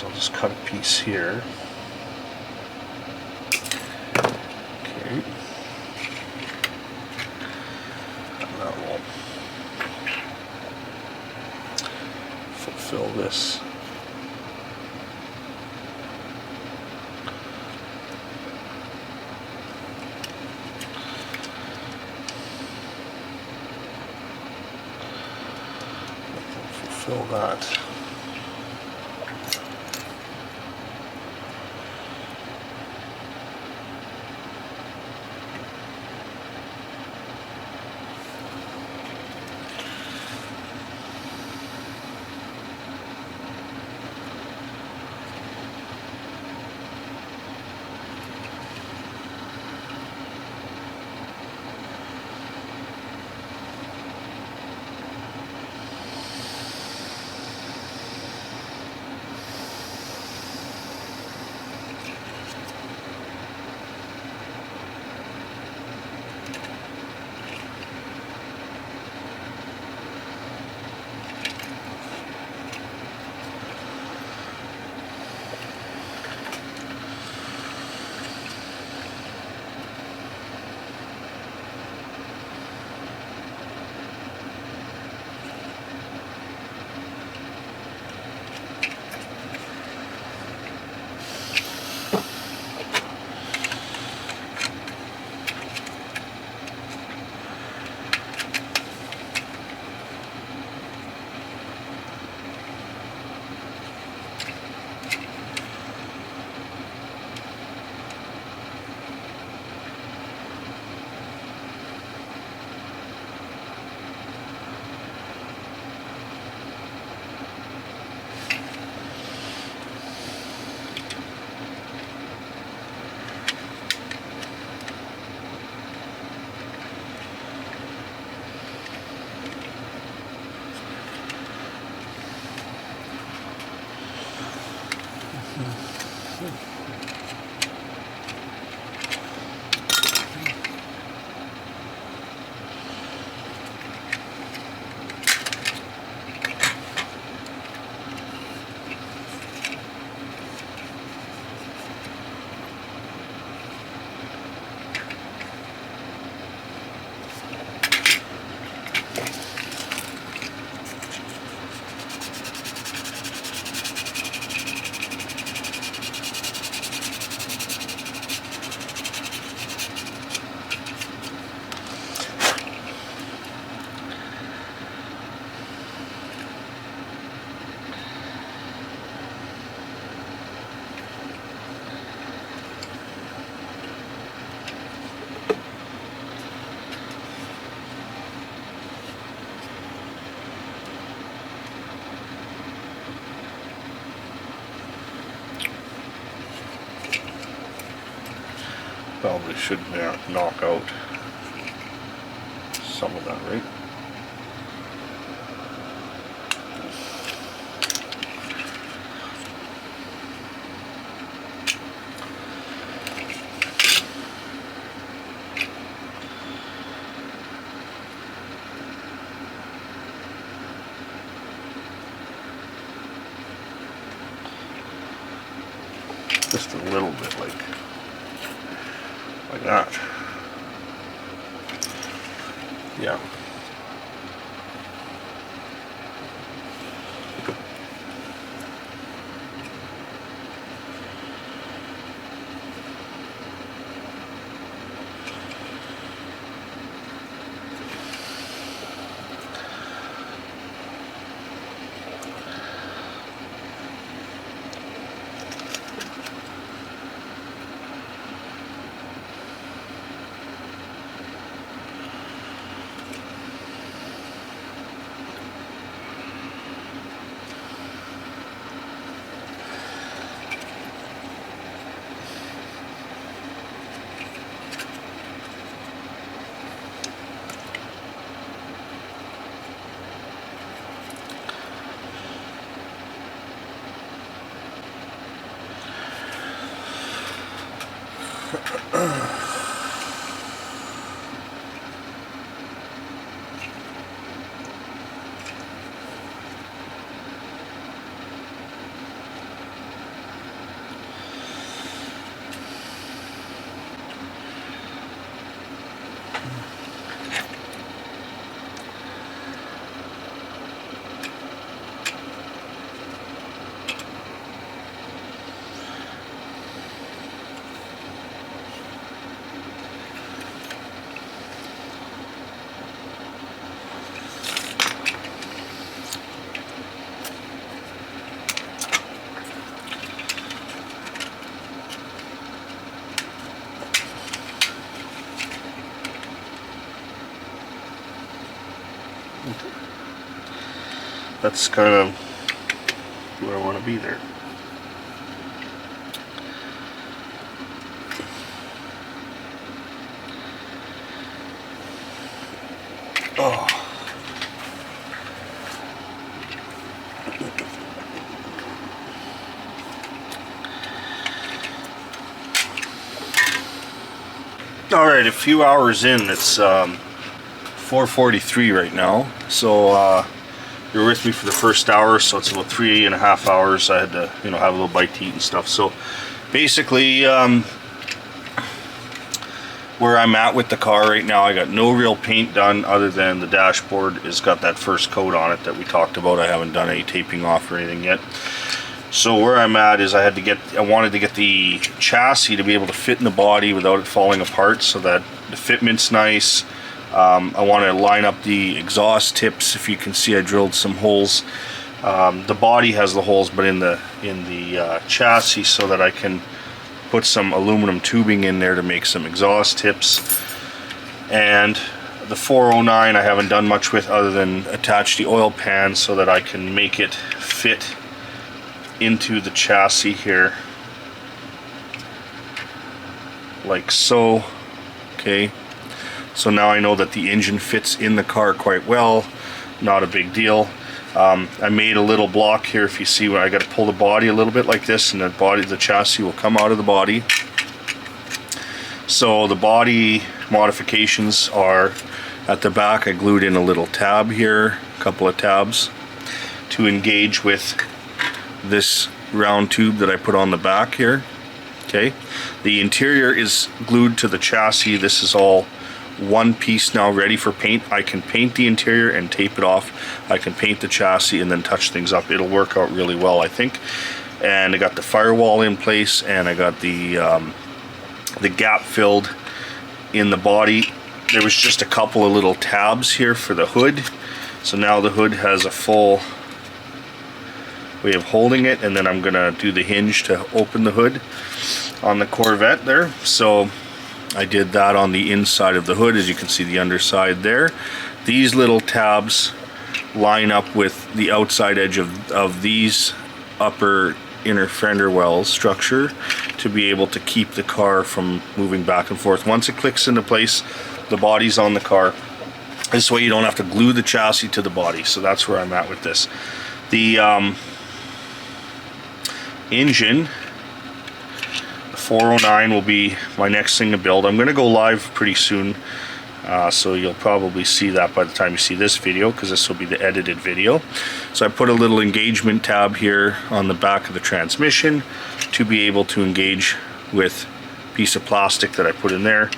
A: I'll just cut a piece here. Okay. And that will fulfill this. Fulfill that. Probably should knock out some of that, right? Just a little bit like that. Yeah. That's kind of where I want to be there. Oh. All right, a few hours in. It's 4:43 right now. So you're with me for the first hour, so it's about 3.5 hours. I had to, have a little bite to eat and stuff. So basically, where I'm at with the car right now, I got no real paint done other than the dashboard has got that first coat on it that we talked about. I haven't done any taping off or anything yet. So where I'm at is I wanted to get the chassis to be able to fit in the body without it falling apart, so that the fitment's nice. I want to line up the exhaust tips. If you can see, I drilled some holes. The body has the holes, but in the chassis, so that I can put some aluminum tubing in there to make some exhaust tips. And the 409 I haven't done much with other than attach the oil pan so that I can make it fit into the chassis here, like so. Okay, so now I know that the engine fits in the car quite well, not a big deal. I made a little block here. If you see, when I got to pull the body a little bit like this, and the chassis will come out of the body. So the body modifications are at the back. I glued in a little tab here, a couple of tabs to engage with this round tube that I put on the back here. Okay, the interior is glued to the chassis. This is all one piece now, ready for paint. I can paint the interior and tape it off. I can paint the chassis and then touch things up. It'll work out really well, I think. And I got the firewall in place, and I got the gap filled in the body. There was just a couple of little tabs here for the hood, so now the hood has a full way of holding it, and then I'm gonna do the hinge to open the hood on the Corvette there. So I did that on the inside of the hood. As you can see, the underside there. These little tabs line up with the outside edge of these upper inner fender well structure to be able to keep the car from moving back and forth. Once it clicks into place, the body's on the car. This way you don't have to glue the chassis to the body. So that's where I'm at with this. The engine, the 409 will be my next thing to build. I'm going to go live pretty soon, so you'll probably see that by the time you see this video, because this will be the edited video. So I put a little engagement tab here on the back of the transmission to be able to engage with a piece of plastic that I put in there.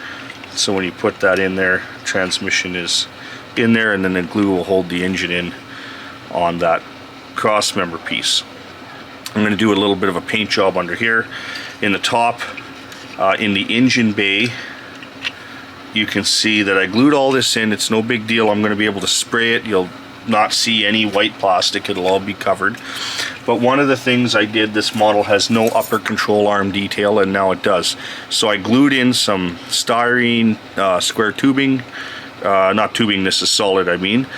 A: So when you put that in there, transmission is in there, and then the glue will hold the engine in on that cross member piece. I'm going to do a little bit of a paint job under here. In the top, in the engine bay, you can see that I glued all this in. It's no big deal. I'm going to be able to spray it. You'll not see any white plastic. It'll all be covered. But one of the things I did, this model has no upper control arm detail, and now it does. So I glued in some styrene square tubing, not tubing, this is solid, I mean,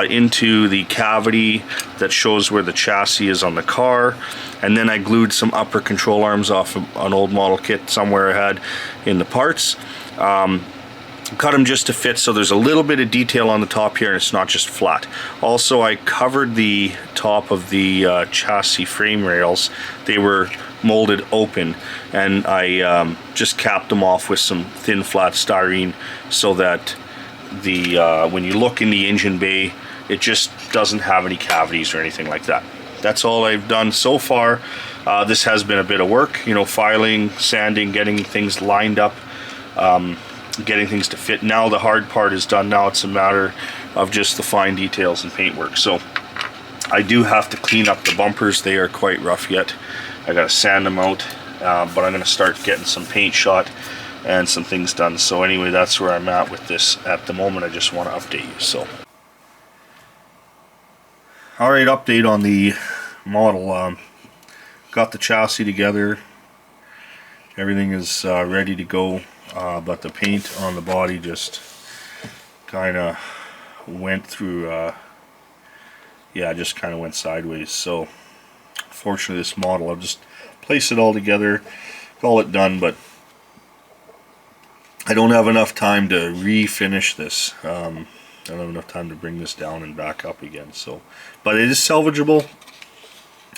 A: into the cavity that shows where the chassis is on the car. And then I glued some upper control arms off an old model kit somewhere I had in the parts. Cut them just to fit, so there's a little bit of detail on the top here and it's not just flat. Also, I covered the top of the chassis frame rails. They were molded open, and I just capped them off with some thin flat styrene so that the when you look in the engine bay, it just doesn't have any cavities or anything like that. That's all I've done so far. This has been a bit of work, you know, filing, sanding, getting things lined up, getting things to fit. Now the hard part is done. Now it's a matter of just the fine details and paintwork. So I do have to clean up the bumpers. They are quite rough yet. I gotta sand them out, but I'm gonna start getting some paint shot and some things done. So anyway, that's where I'm at with this at the moment. I just want to update you. So alright, update on the model. Got the chassis together, everything is ready to go, but the paint on the body just kind of went through, yeah, just kind of went sideways. So fortunately this model, I'll just place it all together, call it done, but I don't have enough time to refinish this. I don't have enough time to bring this down and back up again. So, but it is salvageable.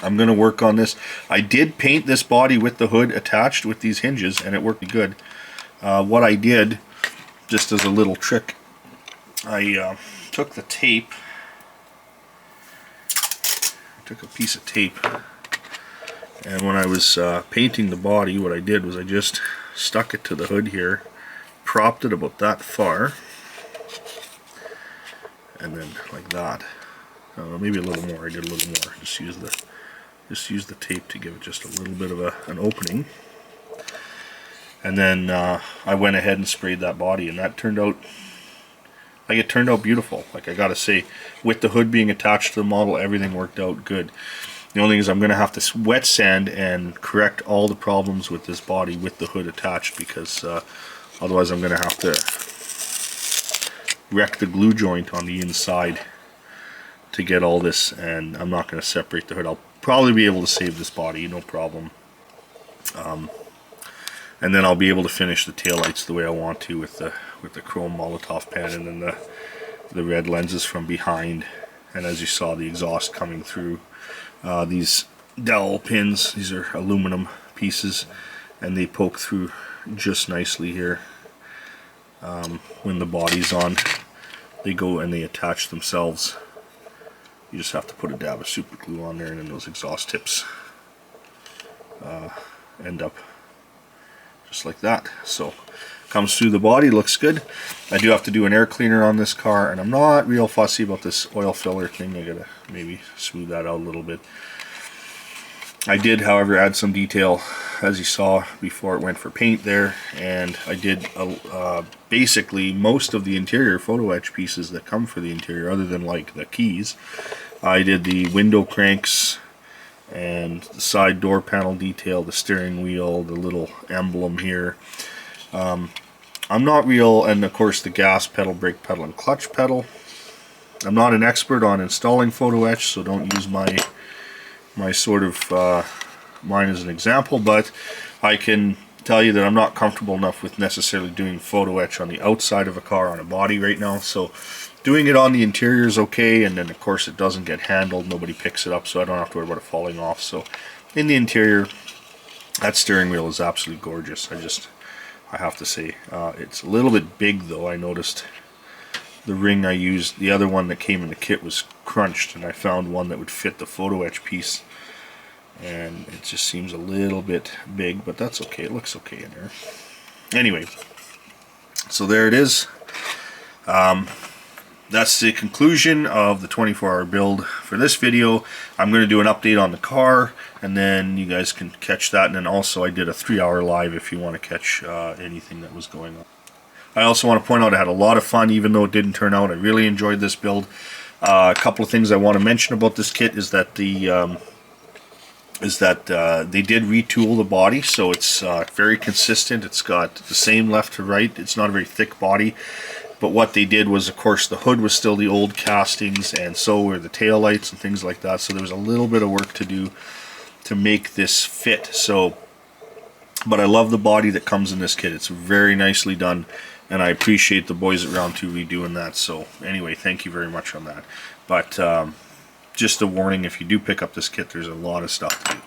A: I'm going to work on this. I did paint this body with the hood attached with these hinges, and it worked good. What I did, just as a little trick, I took the tape, took a piece of tape, and when I was painting the body, what I did was I just stuck it to the hood here, propped it about that far, and then like that. Maybe a little more. I did a little more. Just use the tape to give it just a little bit of an opening, and then I went ahead and sprayed that body, and that turned out like it turned out beautiful. Like, I gotta say, with the hood being attached to the model, everything worked out good. The only thing is I'm gonna have to wet sand and correct all the problems with this body with the hood attached, because otherwise I'm gonna have to wreck the glue joint on the inside to get all this, and I'm not going to separate the hood. I'll probably be able to save this body, no problem. And then I'll be able to finish the taillights the way I want to with the chrome Molotov pen, and then the red lenses from behind. And as you saw, the exhaust coming through. These dowel pins, these are aluminum pieces, and they poke through just nicely here. When the body's on, they go and they attach themselves. You just have to put a dab of super glue on there, and then those exhaust tips end up just like that. So comes through the body, looks good. I do have to do an air cleaner on this car, and I'm not real fussy about this oil filler thing. I gotta maybe smooth that out a little bit. I did, however, add some detail, as you saw before it went for paint there, and I did basically most of the interior photo etch pieces that come for the interior, other than like the keys. I did the window cranks and the side door panel detail, the steering wheel, the little emblem here. I'm not real, and of course the gas pedal, brake pedal, and clutch pedal. I'm not an expert on installing photo etch, so don't use my sort of mine as an example, but I can tell you that I'm not comfortable enough with necessarily doing photo etch on the outside of a car on a body right now. So doing it on the interior is okay, and then of course it doesn't get handled, nobody picks it up, so I don't have to worry about it falling off. So in the interior, that steering wheel is absolutely gorgeous. I have to say, it's a little bit big though. I noticed the ring I used, the other one that came in the kit, was crunched, and I found one that would fit the photo etch piece, and it just seems a little bit big, but that's okay. It looks okay in there. Anyway, so there it is. That's the conclusion of the 24-hour build for this video. I'm going to do an update on the car, and then you guys can catch that. And then also I did a 3-hour live if you want to catch anything that was going on. I also want to point out I had a lot of fun, even though it didn't turn out. I really enjoyed this build. A couple of things I want to mention about this kit is that they did retool the body, so it's very consistent. It's got the same left to right. It's not a very thick body, but what they did was, of course, the hood was still the old castings, and so were the tail lights and things like that. So there was a little bit of work to do to make this fit. So, but I love the body that comes in this kit. It's very nicely done, and I appreciate the boys at Round 2 redoing that. So anyway, thank you very much on that. But just a warning, if you do pick up this kit, there's a lot of stuff to do.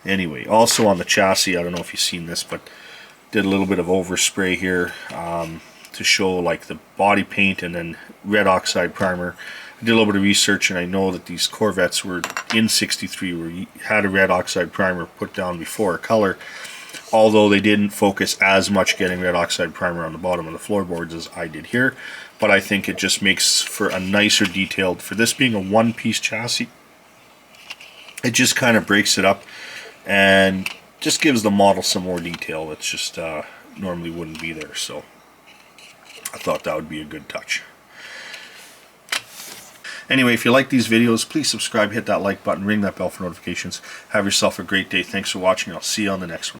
A: Anyway, also on the chassis, I don't know if you've seen this, but did a little bit of overspray here to show like the body paint and then red oxide primer. I did a little bit of research, and I know that these Corvettes were in 63 where you had a red oxide primer put down before a color, although they didn't focus as much getting red oxide primer on the bottom of the floorboards as I did here. But I think it just makes for a nicer detailed, for this being a one-piece chassis, it just kind of breaks it up and just gives the model some more detail that's just normally wouldn't be there. So I thought that would be a good touch. Anyway, if you like these videos, please subscribe, hit that like button, ring that bell for notifications. Have yourself a great day. Thanks for watching. I'll see you on the next one.